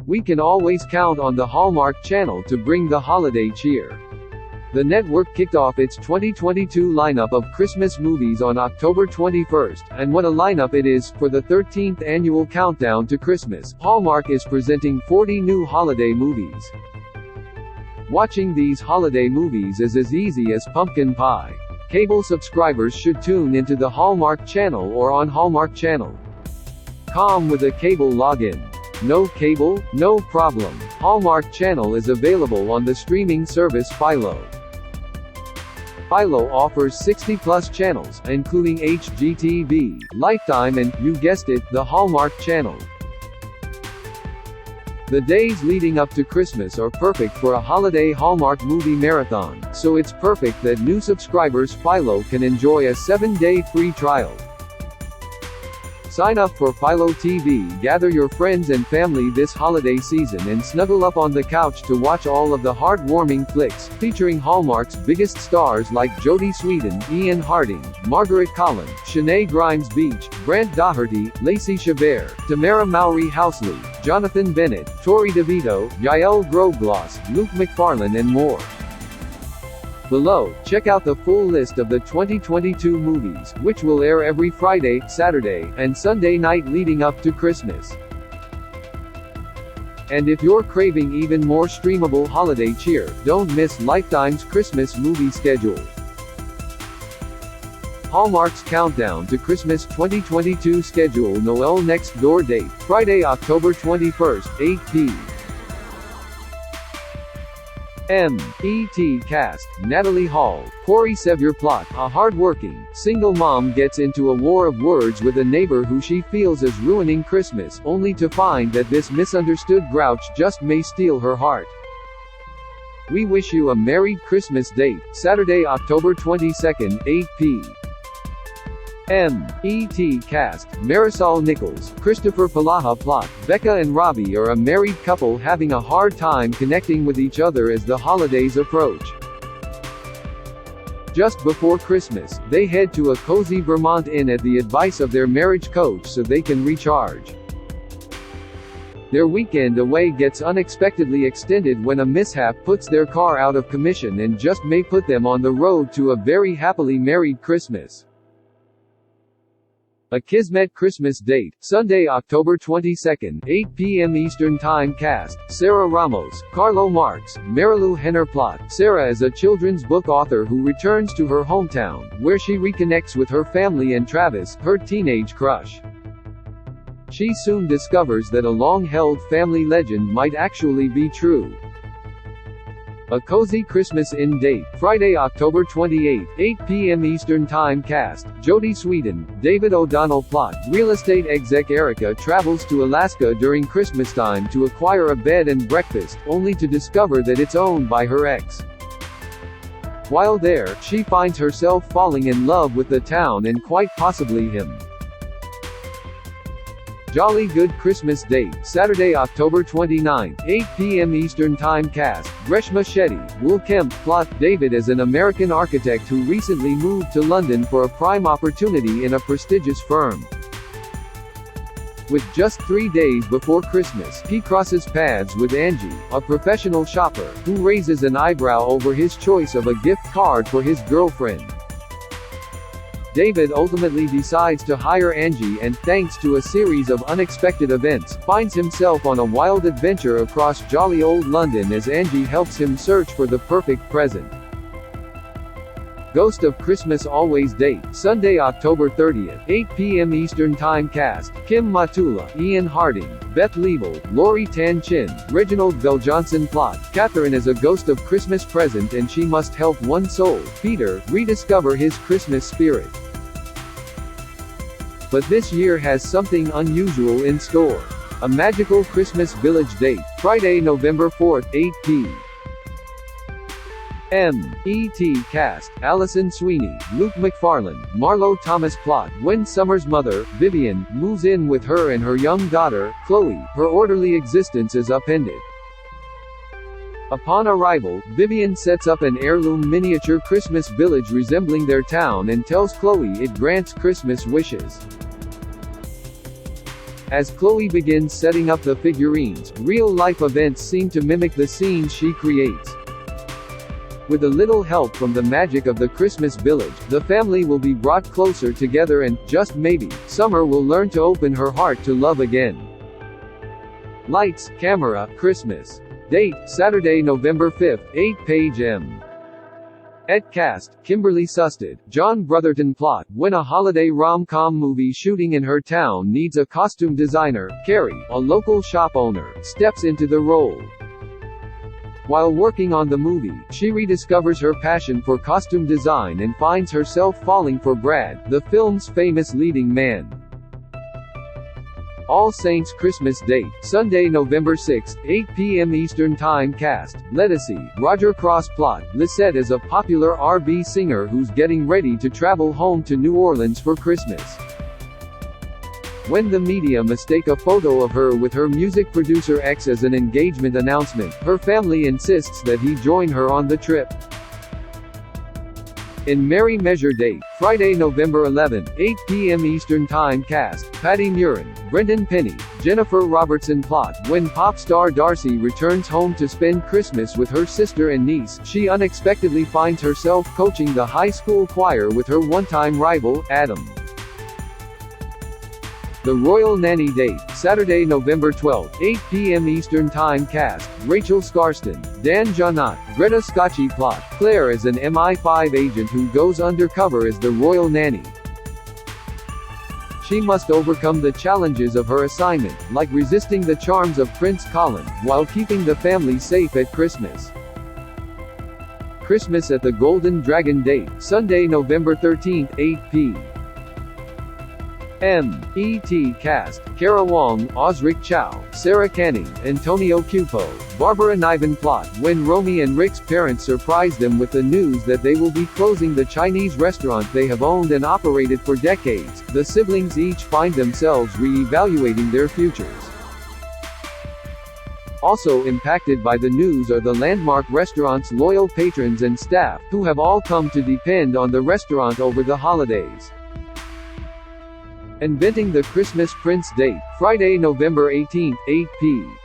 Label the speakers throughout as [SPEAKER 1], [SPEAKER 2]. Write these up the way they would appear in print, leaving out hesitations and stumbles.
[SPEAKER 1] We can always count on the Hallmark Channel to bring the holiday cheer. The network kicked off its 2022 lineup of Christmas movies on October 21st, and what a lineup it is! For the 13th annual countdown to Christmas, Hallmark is presenting 40 new holiday movies. Watching these holiday movies is as easy as pumpkin pie. Cable subscribers should tune into the Hallmark Channel or on Hallmark Channel.com with a cable login. No cable? No problem. Hallmark Channel is available on the streaming service Philo. Philo offers 60-plus channels, including HGTV, Lifetime and, you guessed it, the Hallmark Channel. The days leading up to Christmas are perfect for a holiday Hallmark movie marathon, so it's perfect that new subscribers Philo can enjoy a 7-day free trial. Sign up for Philo TV, gather your friends and family this holiday season and snuggle up on the couch to watch all of the heartwarming flicks, featuring Hallmark's biggest stars like Jodie Sweetin, Ian Harding, Margaret Collin, Shanae Grimes-Beach, Brent Daugherty, Lacey Chabert, Tamara Mowry Housley, Jonathan Bennett, Tori DeVito, Yael Grobgloss, Luke McFarlane and more. Below, check out the full list of the 2022 movies, which will air every Friday, Saturday, and Sunday night leading up to Christmas. And if you're craving even more streamable holiday cheer, don't miss Lifetime's Christmas movie schedule. Hallmark's Countdown to Christmas 2022 schedule. Noel Next Door date, Friday, October 21st, 8 p.m. E.T. cast, Natalie Hall, Corey Sevier. Plot: a hard-working, single mom gets into a war of words with a neighbor who she feels is ruining Christmas, only to find that this misunderstood grouch just may steal her heart. We wish you a Merry Christmas date, Saturday, October 22nd, 8 p.m. E.T. cast, Marisol Nichols, Christopher Palaha. Plot: Becca and Robbie are a married couple having a hard time connecting with each other as the holidays approach. Just before Christmas, they head to a cozy Vermont inn at the advice of their marriage coach so they can recharge. Their weekend away gets unexpectedly extended when a mishap puts their car out of commission and just may put them on the road to a very happily married Christmas. A Kismet Christmas date, Sunday, October 22nd, 8 p.m. Eastern Time. Cast: Sarah Ramos, Carlo Marx, Marilu Henner. Plot: Sarah is a children's book author who returns to her hometown, where she reconnects with her family and Travis, her teenage crush. She soon discovers that a long-held family legend might actually be true. A Cozy Christmas Inn date, Friday, October 28, 8 p.m. Eastern Time. Cast: Jodie Sweetin, David O'Donnell. Plot: real estate exec Erica travels to Alaska during Christmastime to acquire a bed and breakfast, only to discover that it's owned by her ex. While there, she finds herself falling in love with the town and quite possibly him. Jolly Good Christmas date, Saturday, October 29, 8 p.m. Eastern Time. Cast: Reshma Shetty, Will Kemp. Plot: David is an American architect who recently moved to London for a prime opportunity in a prestigious firm. With just 3 days before Christmas, he crosses paths with Angie, a professional shopper, who raises an eyebrow over his choice of a gift card for his girlfriend. David ultimately decides to hire Angie and, thanks to a series of unexpected events, finds himself on a wild adventure across jolly old London as Angie helps him search for the perfect present. Ghost of Christmas Always date, Sunday, October 30th, 8 p.m. Eastern Time. Cast: Kim Matula, Ian Harding, Beth Leibel, Lori Tan Chin, Reginald VelJohnson. Plot: Catherine is a ghost of Christmas present and she must help one soul, Peter, rediscover his Christmas spirit. But this year has something unusual in store. A Magical Christmas Village date, Friday, November 4th, 8 p.m. E.T. cast: Allison Sweeney, Luke McFarlane, Marlo Thomas. Plot: when Summer's mother, Vivian, moves in with her and her young daughter, Chloe, her orderly existence is upended. Upon arrival, Vivian sets up an heirloom miniature Christmas village resembling their town and tells Chloe it grants Christmas wishes. As Chloe begins setting up the figurines, real-life events seem to mimic the scenes she creates. With a little help from the magic of the Christmas village, the family will be brought closer together and, just maybe, Summer will learn to open her heart to love again. Lights, camera, Christmas. Date, Saturday, November 5th, 8 p.m. Et cast, Kimberly Susted, John Brotherton. Plot: when a holiday rom-com movie shooting in her town needs a costume designer, Carrie, a local shop owner, steps into the role. While working on the movie, she rediscovers her passion for costume design and finds herself falling for Brad, the film's famous leading man. All Saints Christmas Date, Sunday, November 6, 8 p.m. Eastern Time. Cast: Letticy, Roger Cross. Plot: Lisette is a popular R&B singer who's getting ready to travel home to New Orleans for Christmas. When the media mistake a photo of her with her music producer X as an engagement announcement, her family insists that he join her on the trip. In Merry Measure Date, Friday, November 11, 8 p.m. Eastern Time. Cast: Patty Murin, Brendan Penny, Jennifer Robertson. Plot: when pop star Darcy returns home to spend Christmas with her sister and niece, she unexpectedly finds herself coaching the high school choir with her one-time rival, Adam. The Royal Nanny Date, Saturday, November 12, 8 p.m. Eastern Time. Cast: Rachel Scarston, Dan Janot, Greta Scacchi. Plot: Claire is an MI5 agent who goes undercover as the Royal Nanny. She must overcome the challenges of her assignment, like resisting the charms of Prince Colin, while keeping the family safe at Christmas. Christmas at the Golden Dragon Date, Sunday, November 13, 8 p.m. E.T. Cast: Kara Wong, Osric Chow, Sarah Canning, Antonio Cupo, Barbara Niven. Plot: when Romy and Rick's parents surprise them with the news that they will be closing the Chinese restaurant they have owned and operated for decades, the siblings each find themselves re-evaluating their futures. Also impacted by the news are the Landmark restaurant's loyal patrons and staff, who have all come to depend on the restaurant over the holidays. Inventing the Christmas Prince Date, Friday, November 18, 8 p.m.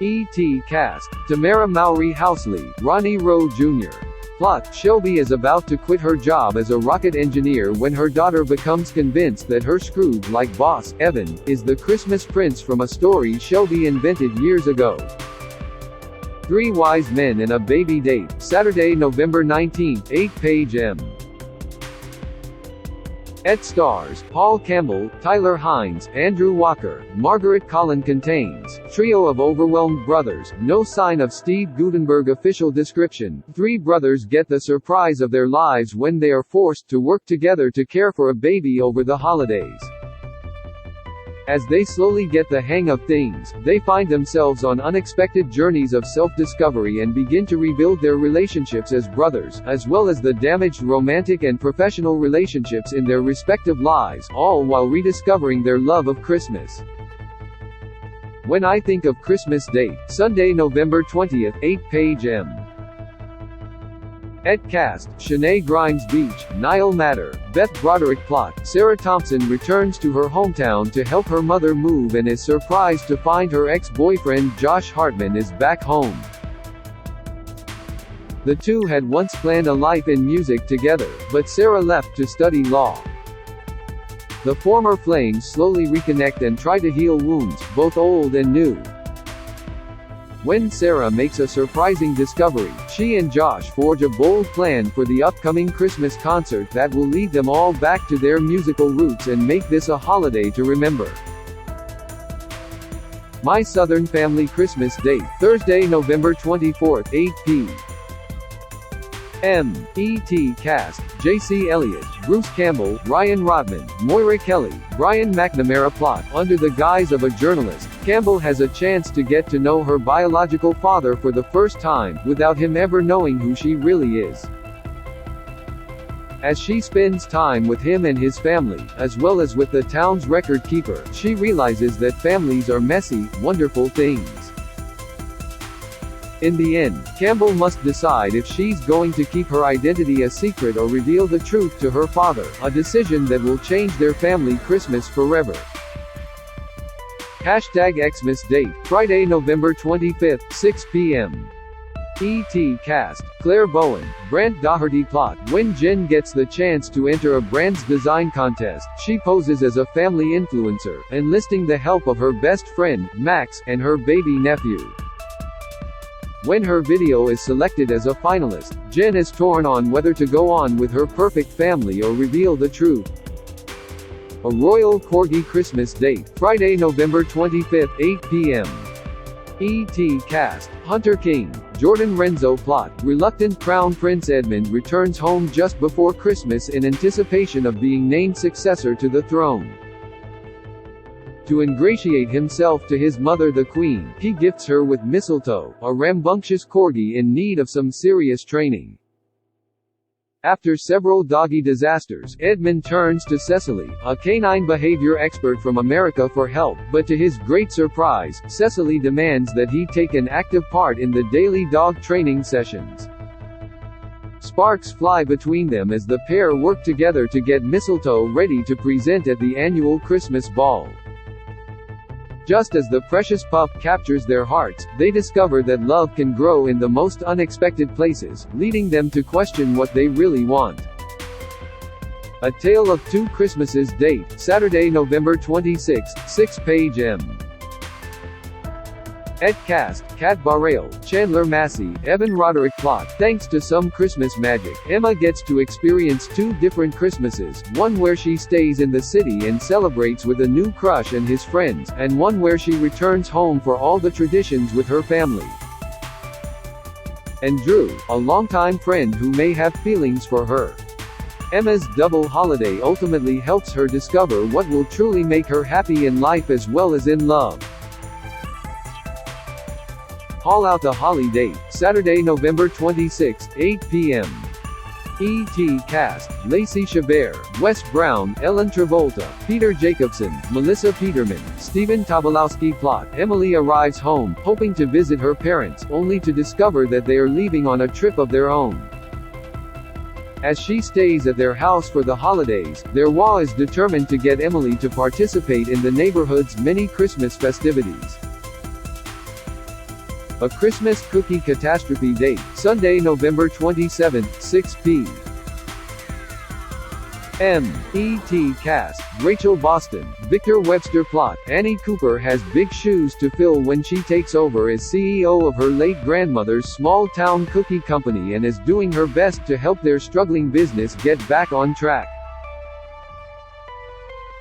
[SPEAKER 1] E.T. Cast: Tamara Mowry Housley, Ronnie Rowe Jr. Plot: Shelby is about to quit her job as a rocket engineer when her daughter becomes convinced that her Scrooge-like boss, Evan, is the Christmas prince from a story Shelby invented years ago. Three Wise Men and a Baby Date, Saturday, November 19, 8 p.m. Et stars: Paul Campbell, Tyler Hines, Andrew Walker, Margaret Collin. Contains trio of overwhelmed brothers, no sign of Steve Guttenberg. Official description: three brothers get the surprise of their lives when they are forced to work together to care for a baby over the holidays. As they slowly get the hang of things, they find themselves on unexpected journeys of self-discovery and begin to rebuild their relationships as brothers, as well as the damaged romantic and professional relationships in their respective lives, all while rediscovering their love of Christmas. When I Think of Christmas Date, Sunday, November 20, 8 p.m. Et cast: Shanae Grimes Beach, Niall Matter, Beth Broderick. Plot: Sarah Thompson returns to her hometown to help her mother move and is surprised to find her ex-boyfriend Josh Hartman is back home. The two had once planned a life in music together, but Sarah left to study law. The former flames slowly reconnect and try to heal wounds, both old and new. When Sarah makes a surprising discovery, she and Josh forge a bold plan for the upcoming Christmas concert that will lead them all back to their musical roots and make this a holiday to remember. My Southern Family Christmas Date, Thursday, November 24, 8 p.m. E.T. Cast: J.C. Elliott, Bruce Campbell, Ryan Rodman, Moira Kelly, Brian McNamara. Plot: under the guise of a journalist, Campbell has a chance to get to know her biological father for the first time, without him ever knowing who she really is. As she spends time with him and his family, as well as with the town's record keeper, she realizes that families are messy, wonderful things. In the end, Campbell must decide if she's going to keep her identity a secret or reveal the truth to her father, a decision that will change their family Christmas forever. #Xmas date, Friday, November 25, 6 p.m. ET cast, Claire Bowen, Brant Doherty plot. When Jen gets the chance to enter a brand's design contest, she poses as a family influencer, enlisting the help of her best friend, Max, and her baby nephew. When her video is selected as a finalist, Jen is torn on whether to go on with her perfect family or reveal the truth. A Royal Corgi Christmas date, Friday, November 25, 8 p.m. ET cast, Hunter King, Jordan Renzo plot. Reluctant Crown Prince Edmund returns home just before Christmas in anticipation of being named successor to the throne. To ingratiate himself to his mother the Queen, he gifts her with Mistletoe, a rambunctious corgi in need of some serious training. After several doggy disasters, Edmund turns to Cecily, a canine behavior expert from America, for help, but to his great surprise, Cecily demands that he take an active part in the daily dog training sessions. Sparks fly between them as the pair work together to get Mistletoe ready to present at the annual Christmas ball. Just as the precious pup captures their hearts, they discover that love can grow in the most unexpected places, leading them to question what they really want. A Tale of Two Christmases date, Saturday, November 26, 6 p.m. Et cast, Kat Barrale, Chandler Massey, Evan Roderick plot. Thanks to some Christmas magic, Emma gets to experience two different Christmases, one where she stays in the city and celebrates with a new crush and his friends, and one where she returns home for all the traditions with her family. And Drew, a longtime friend who may have feelings for her. Emma's double holiday ultimately helps her discover what will truly make her happy in life as well as in love. Haul Out the Holly date, Saturday, November 26, 8 p.m. ET cast, Lacey Chabert, Wes Brown, Ellen Travolta, Peter Jacobson, Melissa Peterman, Stephen Tobolowsky plot. Emily arrives home, hoping to visit her parents, only to discover that they are leaving on a trip of their own. As she stays at their house for the holidays, their Wa is determined to get Emily to participate in the neighborhood's many Christmas festivities. A Christmas Cookie Catastrophe date, Sunday, November 27, 6 p.m. ET cast, Rachel Boston, Victor Webster plot. Annie Cooper has big shoes to fill when she takes over as CEO of her late grandmother's small-town cookie company and is doing her best to help their struggling business get back on track.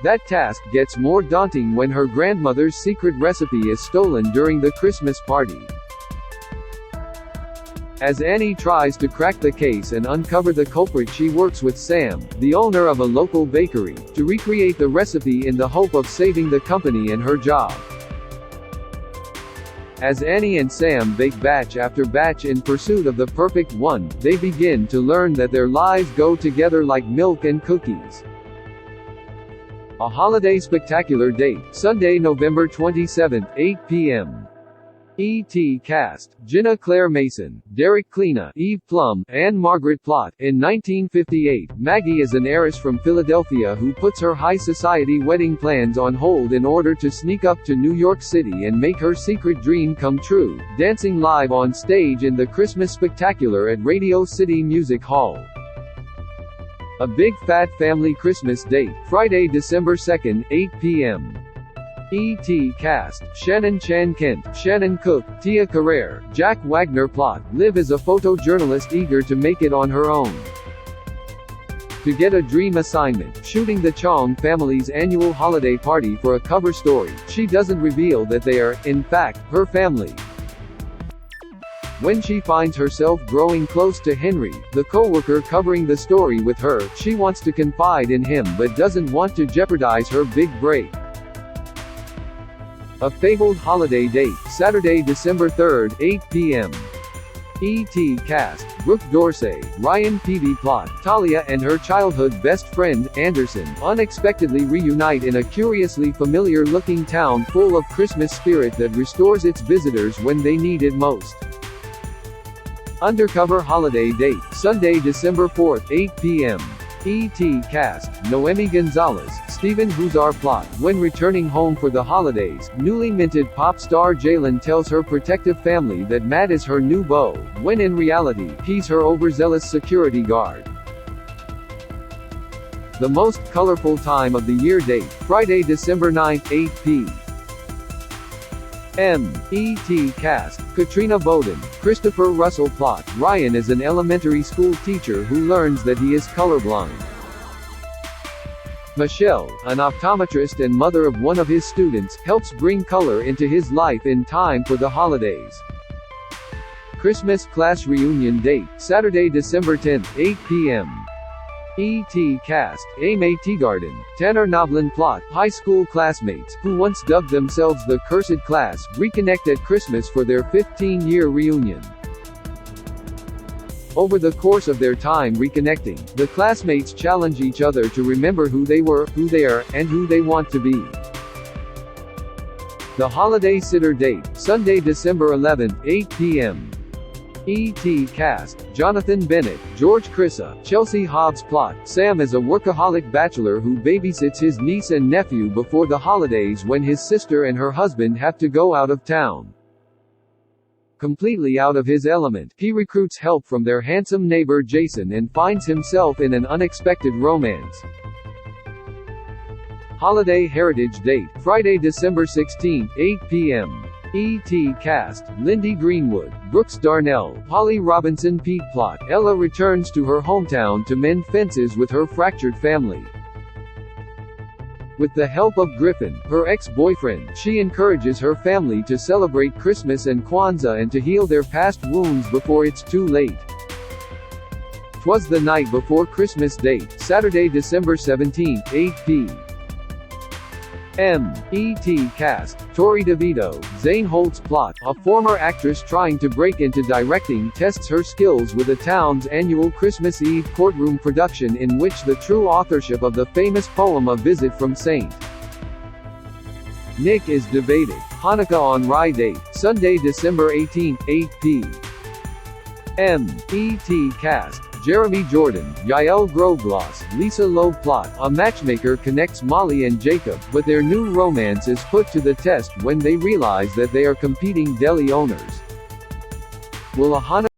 [SPEAKER 1] That task gets more daunting when her grandmother's secret recipe is stolen during the Christmas party. As Annie tries to crack the case and uncover the culprit, she works with Sam, the owner of a local bakery, to recreate the recipe in the hope of saving the company and her job. As Annie and Sam bake batch after batch in pursuit of the perfect one, they begin to learn that their lives go together like milk and cookies. A Holiday Spectacular date, Sunday, November 27, 8 p.m. ET cast, Jenna Claire Mason, Derek Klena, Eve Plum, Anne Margaret plot. In 1958, Maggie is an heiress from Philadelphia who puts her high society wedding plans on hold in order to sneak up to New York City and make her secret dream come true, dancing live on stage in the Christmas Spectacular at Radio City Music Hall. A Big Fat Family Christmas date, Friday, December 2, 8 p.m. ET cast, Shannon Chan Kent, Shannon Cook, Tia Carrere, Jack Wagner plot. Liv is a photojournalist eager to make it on her own. To get a dream assignment, shooting the Chong family's annual holiday party for a cover story, she doesn't reveal that they are, in fact, her family. When she finds herself growing close to Henry, the co-worker covering the story with her, she wants to confide in him but doesn't want to jeopardize her big break. A Fabled Holiday date, Saturday, December 3, 8 p.m. ET cast, Brooke Dorsey, Ryan Peavy plot. Talia and her childhood best friend, Anderson, unexpectedly reunite in a curiously familiar-looking town full of Christmas spirit that restores its visitors when they need it most. Undercover holiday date, Sunday, December 4th, 8 p.m. ET cast, Noemi Gonzalez, Stephen Huszar plot. When returning home for the holidays, newly minted pop star Jalen tells her protective family that Matt is her new beau, when in reality, he's her overzealous security guard. The most colorful time of the year date, Friday, December 9th, 8 p.m. ET cast, Katrina Bowden, Christopher Russell plot. Ryan is an elementary school teacher who learns that he is colorblind. Michelle, an optometrist and mother of one of his students, helps bring color into his life in time for the holidays. Christmas class reunion date, Saturday, December 10th, 8 p.m. ET cast, Amy Teagarden, Tanner Novlin plot. High school classmates, who once dubbed themselves the Cursed Class, reconnect at Christmas for their 15-year reunion. Over the course of their time reconnecting, the classmates challenge each other to remember who they were, who they are, and who they want to be. The holiday sitter date, Sunday, December 11th, 8 p.m. ET cast, Jonathan Bennett, George Crissa, Chelsea Hobbs plot. Sam is a workaholic bachelor who babysits his niece and nephew before the holidays when his sister and her husband have to go out of town. Completely out of his element, he recruits help from their handsome neighbor Jason and finds himself in an unexpected romance. Holiday heritage date, Friday, December 16th, 8 p.m. ET cast, Lindy Greenwood, Brooks Darnell, Holly Robinson Pete plot. Ella returns to her hometown to mend fences with her fractured family. With the help of Griffin, her ex-boyfriend, she encourages her family to celebrate Christmas and Kwanzaa and to heal their past wounds before it's too late. 'Twas the night before Christmas date, Saturday, December 17th, 8 p.m. ET cast, Tori DeVito, Zane Holtz plot. A former actress trying to break into directing tests her skills with a town's annual Christmas Eve courtroom production in which the true authorship of the famous poem A Visit from St. Nick is debated. Hanukkah on Rye date, Sunday, December 18th, 8 p.m. ET cast, Jeremy Jordan, Yael Grogloss, Lisa Loeb plot. A matchmaker connects Molly and Jacob, but their new romance is put to the test when they realize that they are competing deli owners. Will a Hanukkah